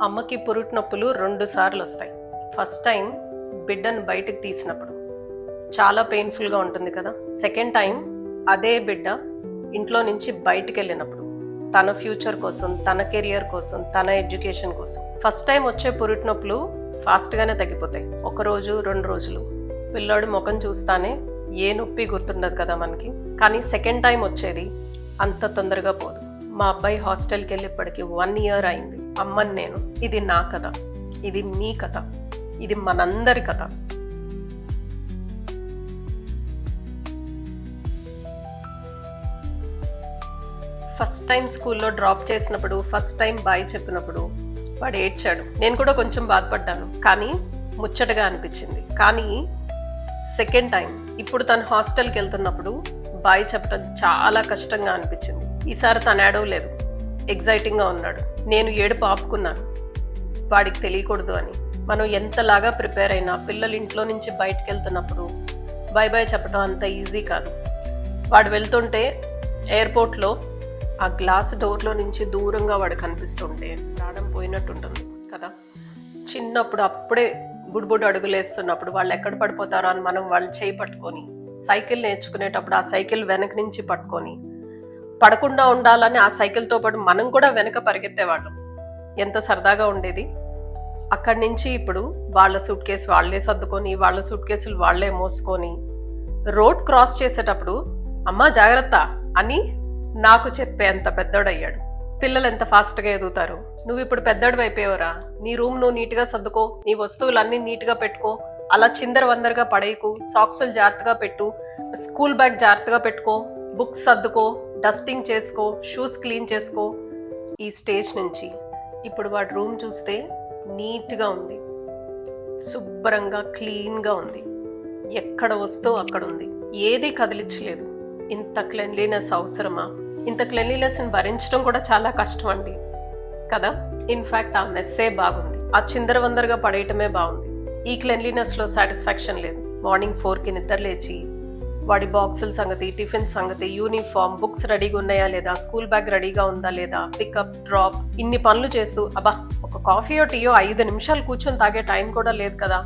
అమ్మకి పురుటి నొప్పులు 2 సార్లు వస్తాయి. ఫస్ట్ టైం బిడ్డను బయటకు తీసినప్పుడు చాలా పెయిన్ఫుల్గా ఉంటుంది కదా. సెకండ్ టైం అదే బిడ్డ ఇంట్లో నుంచి బయటికి వెళ్ళినప్పుడు తన ఫ్యూచర్ కోసం, తన కెరియర్ కోసం, తన ఎడ్యుకేషన్ కోసం. ఫస్ట్ టైం వచ్చే పురుటి నొప్పులు ఫాస్ట్గానే తగ్గిపోతాయి, 1 రోజు 2 రోజులు. పిల్లోడి ముఖం చూస్తానే ఏ నొప్పి గుర్తుండదు కదా మనకి. కానీ సెకండ్ టైం వచ్చేది అంత తొందరగా పోదు. మా అబ్బాయి హాస్టల్కి వెళ్ళి ఇప్పటికి 1 year అయింది. అమ్మని నేను. ఇది నా కథ, ఇది మీ కథ, ఇది మనందరి కథ. ఫస్ట్ టైం స్కూల్లో డ్రాప్ చేసినప్పుడు, ఫస్ట్ టైం బాయ్ చెప్పినప్పుడు వాడు ఏడ్చాడు. నేను కూడా కొంచెం బాధపడ్డాను, కానీ ముచ్చటగా అనిపించింది. కానీ సెకండ్ టైం ఇప్పుడు తను హాస్టల్కి వెళ్తున్నప్పుడు బాయ్ చెప్పడం చాలా కష్టంగా అనిపించింది. ఈసారి తను ఏడవలేదు, ఎగ్జైటింగ్గా ఉన్నాడు. నేను ఏడుపు ఆపుకున్నాను, వాడికి తెలియకూడదు అని. మనం ఎంతలాగా ప్రిపేర్ అయినా పిల్లలు ఇంట్లో నుంచి బయటకు వెళ్తున్నప్పుడు బాయ్ బాయ్ చెప్పడం అంత ఈజీ కాదు. వాడు వెళ్తుంటే ఎయిర్పోర్ట్లో ఆ గ్లాస్ డోర్లో నుంచి దూరంగా వాడు కనిపిస్తుంటే ప్రాణం పోయినట్టు ఉంటుంది కదా. చిన్నప్పుడు అప్పుడే బుడ్బుడు అడుగులేస్తున్నప్పుడు వాళ్ళు ఎక్కడ పడిపోతారో అని మనం వాళ్ళు చేయి పట్టుకొని, సైకిల్ నేర్చుకునేటప్పుడు ఆ సైకిల్ వెనక నుంచి పట్టుకొని పడకుండా ఉండాలని ఆ సైకిల్తో పాటు మనం కూడా వెనక పరిగెత్తేవాళ్ళం. ఎంత సరదాగా ఉండేది. అక్కడి నుంచి ఇప్పుడు వాళ్ళ సూట్ కేసు వాళ్ళే సర్దుకొని, వాళ్ళ సూట్ కేసులు వాళ్ళే మోసుకొని రోడ్ క్రాస్ చేసేటప్పుడు అమ్మా జాగ్రత్త అని నాకు చెప్పే అంత పెద్దోడయ్యాడు. పిల్లలు ఎంత ఫాస్ట్గా ఎదుగుతారు. నువ్వు ఇప్పుడు పెద్దోడు అయిపోయావురా, నీ రూమ్ నువ్వు నీట్గా సర్దుకో, నీ వస్తువులన్నీ నీట్గా పెట్టుకో, అలా చిందర వందరగా పడేయకు, సాక్సులు జాగ్రత్తగా పెట్టు, స్కూల్ బ్యాగ్ జాగ్రత్తగా పెట్టుకో, బుక్స్ సర్దుకో, డస్టింగ్ చేసుకో, షూస్ క్లీన్ చేసుకో. ఈ స్టేజ్ నుంచి ఇప్పుడు వాడి రూమ్ చూస్తే నీట్గా ఉంది, శుభ్రంగా క్లీన్గా ఉంది, ఎక్కడ వస్తువు అక్కడ ఉంది, ఏది కదిలించలేదు. ఇంత క్లెన్లీనెస్ అవసరమా? ఇంత క్లెన్లీనెస్ని భరించడం కూడా చాలా కష్టం అండి కదా. ఇన్ఫ్యాక్ట్ ఆ మెస్సే బాగుంది, ఆ చిందరవందరగా పడేయటమే బాగుంది. ఈ క్లెన్లీనెస్లో సాటిస్ఫాక్షన్ లేదు. మార్నింగ్ 4కి నిద్ర లేచి వాడి బాక్సుల సంగతి, టిఫిన్ సంగతి, యూనిఫామ్, బుక్స్ రెడీగా ఉన్నాయా లేదా, స్కూల్ బ్యాగ్ రెడీగా ఉందా లేదా, పికప్ డ్రాప్, ఇన్ని పనులు చేస్తూ అబ్బా ఒక కాఫీయో టీయో 5 నిమిషాలు కూర్చొని తాగే టైం కూడా లేదు కదా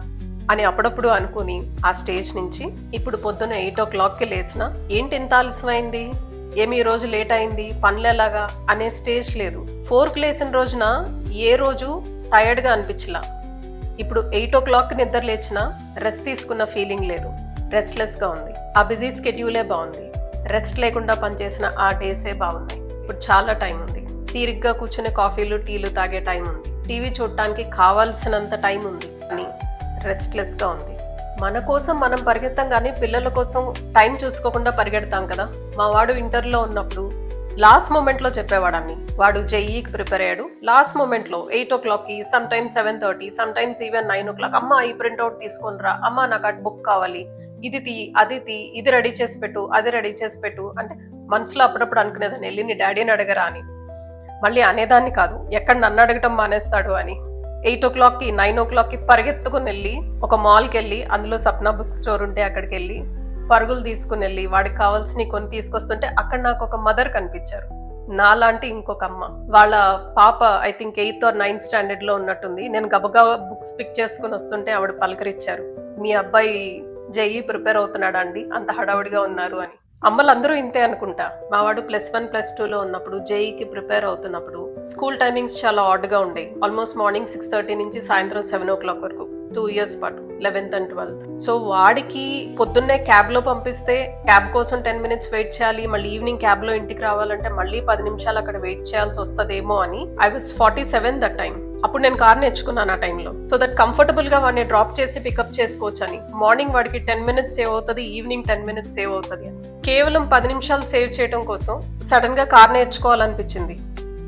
అని అప్పుడప్పుడు అనుకుని ఆ స్టేజ్ నుంచి ఇప్పుడు పొద్దున్న 8 o'clockకి లేచినా ఏంటి ఇంత ఆలస్యమైంది, ఏమి ఈ రోజు లేట్ అయింది, పనులు ఎలాగా అనే స్టేజ్ లేదు. 4కి లేచిన రోజున ఏ రోజు టైర్డ్గా అనిపించలా. ఇప్పుడు 8 o'clockకి నిద్ర లేచినా రెస్ట్ తీసుకున్న ఫీలింగ్ లేదు, రెస్ట్లెస్గా ఉంది. ఆ బిజీ స్కెడ్యూలే బాగుంది, రెస్ట్ లేకుండా పనిచేసిన ఆ డేసే బాగున్నాయి. ఇప్పుడు చాలా టైం ఉంది, తీరిగ్గా కూర్చునే కాఫీలు టీలు తాగే టైం ఉంది, టీవీ చూడటానికి కావాల్సినంత టైం ఉంది, అని రెస్ట్లెస్గా ఉంది. మన కోసం మనం పరిగెత్తాం, కానీ పిల్లల కోసం టైం చూసుకోకుండా పరిగెడతాం కదా. మా వాడు ఇంటర్లో ఉన్నప్పుడు లాస్ట్ మూమెంట్లో చెప్పేవాడన్ని. వాడు జేఈకి ప్రిపేర్ అయ్యాడు. లాస్ట్ మూమెంట్లో 8 o'clockకి, some times 7:30, some times even 9 o'clock, అమ్మ ఈ ప్రింట్అవుట్ తీసుకొని రా, అమ్మ నాకు అటు బుక్ కావాలి, ఇది తీ, అది తీ, ఇది రెడీ చేసి పెట్టు, అది రెడీ చేసి పెట్టు అంటే మనసులో అప్పుడప్పుడు అనుకునేదాన్ని, వెళ్ళి నీ డాడీని అడగరా అని. మళ్ళీ అనేదాన్ని కాదు, ఎక్కడ నన్ను అడగటం మానేస్తాడు అని. 8 o'clockకి 9 o'clockకి పరిగెత్తుకుని వెళ్ళి ఒక మాల్కి వెళ్ళి, అందులో సప్నా బుక్ స్టోర్ ఉంటే అక్కడికి వెళ్ళి పరుగులు తీసుకుని వెళ్ళి వాడికి కావాల్సినవి కొన్ని తీసుకొస్తుంటే అక్కడ నాకు ఒక మదర్ కనిపించారు, నాలాంటి ఇంకొక అమ్మ. వాళ్ళ పాప I think 8th or 9th స్టాండర్డ్లో ఉన్నట్టుంది. నేను గబగబా బుక్స్ పిక్ చేసుకుని వస్తుంటే ఆవిడ పలకరించారు, మీ అబ్బాయి జేఈ ప్రిపేర్ అవుతున్నాడా అండి, అంత హడావుడిగా ఉన్నారు అని. అమ్మలందరూ ఇంతే అనుకుంటా. మావాడు +1 +2లో ఉన్నప్పుడు జేఈకి ప్రిపేర్ అవుతున్నప్పుడు స్కూల్ టైమింగ్స్ చాలా ఆడ్గా ఉండేవి. ఆల్మోస్ట్ మార్నింగ్ 6:30 నుంచి సాయంత్రం 7 o'clock వరకు, 2 years పాటు, 11th and 12th. సో వాడికి పొద్దున్నే క్యాబ్లో పంపిస్తే క్యాబ్ కోసం 10 minutes వెయిట్ చేయాలి, మళ్ళీ ఈవినింగ్ క్యాబ్లో ఇంటికి రావాలంటే మళ్ళీ 10 నిమిషాలు అక్కడ వెయిట్ చేయాల్సి వస్తుందేమో అని. I was 47 that time. అప్పుడు నేను కార్ నేర్చుకున్నాను ఆ టైంలో, సో దట్ కంఫర్టబుల్గా వాడిని డ్రాప్ చేసి పికప్ చేసుకోవచ్చు అని. మార్నింగ్ వాడికి 10 minutes సేవ్ అవుతుంది, ఈవినింగ్ 10 minutes సేవ్ అవుతుంది అని. కేవలం 10 నిమిషాలు సేవ్ చేయడం కోసం సడన్ గా కార్ నేర్చుకోవాలనిపించింది,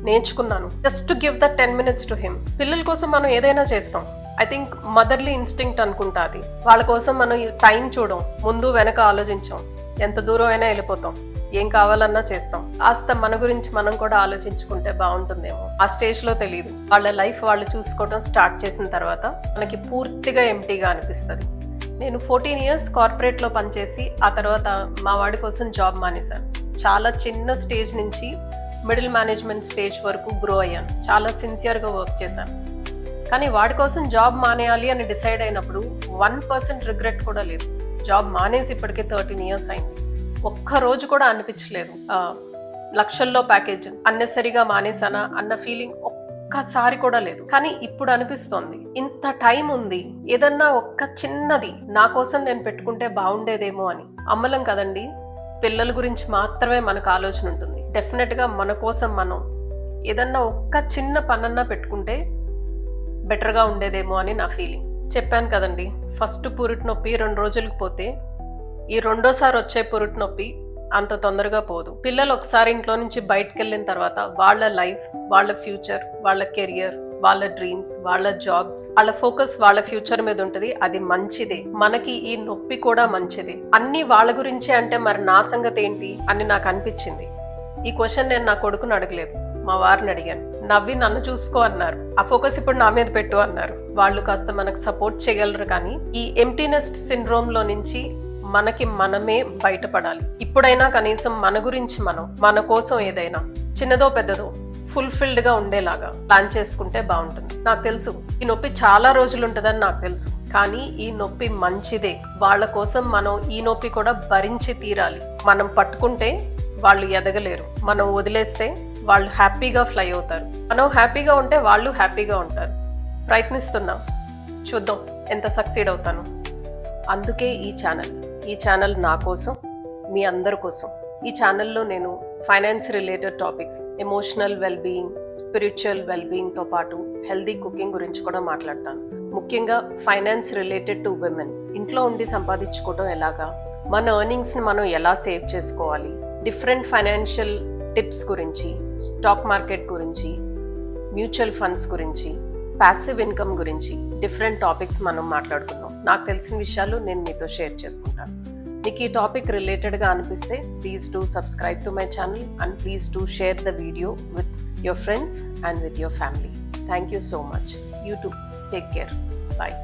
నేర్చుకున్నాను. Just to give that 10 minutes to him. పిల్లల కోసం మనం ఏదైనా చేస్తాం. ఐ థింక్ మదర్లీ ఇన్స్టింక్ట్ అనుకుంటా అది. వాళ్ళ కోసం మనం టైం చూడం, ముందు వెనక ఆలోచించాం, ఎంత దూరం అయినా వెళ్ళిపోతాం, ఏం కావాలన్నా చేస్తాం. కాస్త మన గురించి మనం కూడా ఆలోచించుకుంటే బాగుంటుందేమో. ఆ స్టేజ్లో తెలియదు. వాళ్ళ లైఫ్ వాళ్ళు చూసుకోవడం స్టార్ట్ చేసిన తర్వాత మనకి పూర్తిగా ఎంటీగా అనిపిస్తుంది. నేను 14 years కార్పొరేట్లో పనిచేసి ఆ తర్వాత మా వాడి కోసం జాబ్ మానేశాను. చాలా చిన్న స్టేజ్ నుంచి మిడిల్ మేనేజ్మెంట్ స్టేజ్ వరకు గ్రో అయ్యాను. చాలా సిన్సియర్గా వర్క్ చేశాను. కానీ వాడి కోసం జాబ్ మానేయాలి అని డిసైడ్ అయినప్పుడు 1% రిగ్రెట్ కూడా లేదు. జాబ్ మానేసి ఇప్పటికే 13 years అయింది. ఒక్క రోజు కూడా అనిపించలేదు లక్షల్లో ప్యాకేజ్ అన్నెసరిగా మానేసానా అన్న ఫీలింగ్ ఒక్కసారి కూడా లేదు. కానీ ఇప్పుడు అనిపిస్తోంది ఇంత టైం ఉంది, ఏదన్నా ఒక్క చిన్నది నా కోసం నేను పెట్టుకుంటే బాగుండేదేమో అని. అమ్మలం కదండి, పిల్లల గురించి మాత్రమే మనకు ఆలోచన ఉంటుంది. డెఫినెట్గా మన కోసం మనం ఏదన్నా ఒక్క చిన్న పనన్నా పెట్టుకుంటే బెటర్గా ఉండేదేమో అని నా ఫీలింగ్. చెప్పాను కదండి, ఫస్ట్ పురిటి నొప్పి 2 రోజులకు పోతే ఈ రెండోసారి వచ్చే పురిటి నొప్పి అంత తొందరగా పోదు. పిల్లలు ఒకసారి ఇంట్లో నుంచి బయటకు వెళ్ళిన తర్వాత వాళ్ళ లైఫ్, వాళ్ళ ఫ్యూచర్, వాళ్ళ కెరియర్, వాళ్ళ డ్రీమ్స్, వాళ్ళ జాబ్స్, వాళ్ళ ఫోకస్ వాళ్ళ ఫ్యూచర్ మీద ఉంటుంది. అది మంచిదే. మనకి ఈ నొప్పి కూడా మంచిదే. అన్ని వాళ్ళ గురించే అంటే మరి నా సంగతి ఏంటి అని నాకు అనిపించింది. ఈ క్వశ్చన్ నేను నా కొడుకుని అడగలేదు, మా వారిని అడిగాను. నవ్వి నన్ను చూసుకో అన్నారు. ఆ ఫోకస్ ఇప్పుడు నా మీద పెట్టు అన్నారు. వాళ్ళు కాస్త మనకు సపోర్ట్ చేయగలరు. కానీ ఈ ఎంప్టీనెస్ట్ సిండ్రోమ్ లో నుంచి మనకి మనమే బయటపడాలి. ఇప్పుడైనా కనీసం మన గురించి మన కోసం ఏదైనా చిన్నదో పెద్దదో ఫుల్ఫిల్డ్ గా ఉండేలాగా ప్లాన్ చేసుకుంటే బాగుంటుంది. నాకు తెలుసు ఈ నొప్పి చాలా రోజులు ఉంటుందని నాకు తెలుసు, కానీ ఈ నొప్పి మంచిదే. వాళ్ళ కోసం మనం ఈ నొప్పి కూడా భరించి తీరాలి. మనం పట్టుకుంటే వాళ్ళు ఎదగలేరు, మనం వదిలేస్తే వాళ్ళు హ్యాపీగా ఫ్లై అవుతారు. మనం హ్యాపీగా ఉంటే వాళ్ళు హ్యాపీగా ఉంటారు. ప్రయత్నిస్తున్నాం, చూద్దాం ఎంత సక్సీడ్ అవుతాను. అందుకే ఈ ఛానల్ నా కోసం, మీ అందరి కోసం. ఈ ఛానల్లో నేను finance related topics, emotional wellbeing, spiritual వెల్బీయింగ్తో పాటు హెల్దీ కుకింగ్ గురించి కూడా మాట్లాడతాను. ముఖ్యంగా ఫైనాన్స్ రిలేటెడ్ టు విమెన్. ఇంట్లో ఉండి సంపాదించుకోవడం ఎలాగా, మన ఎర్నింగ్స్ని మనం ఎలా సేవ్ చేసుకోవాలి, డిఫరెంట్ ఫైనాన్షియల్ టిప్స్ గురించి, స్టాక్ మార్కెట్ గురించి, మ్యూచువల్ ఫండ్స్ గురించి, ప్యాసివ్ ఇన్కమ్ గురించి డిఫరెంట్ టాపిక్స్ మనం మాట్లాడుకుందాం. నాకు తెలిసిన విషయాలు నేను మీతో షేర్ చేసుకుంటాను. మీకు ఈ టాపిక్ రిలేటెడ్గా అనిపిస్తే please do subscribe to my channel and please do share the video with your friends and with your family. Thank you so much. You too take care. Bye.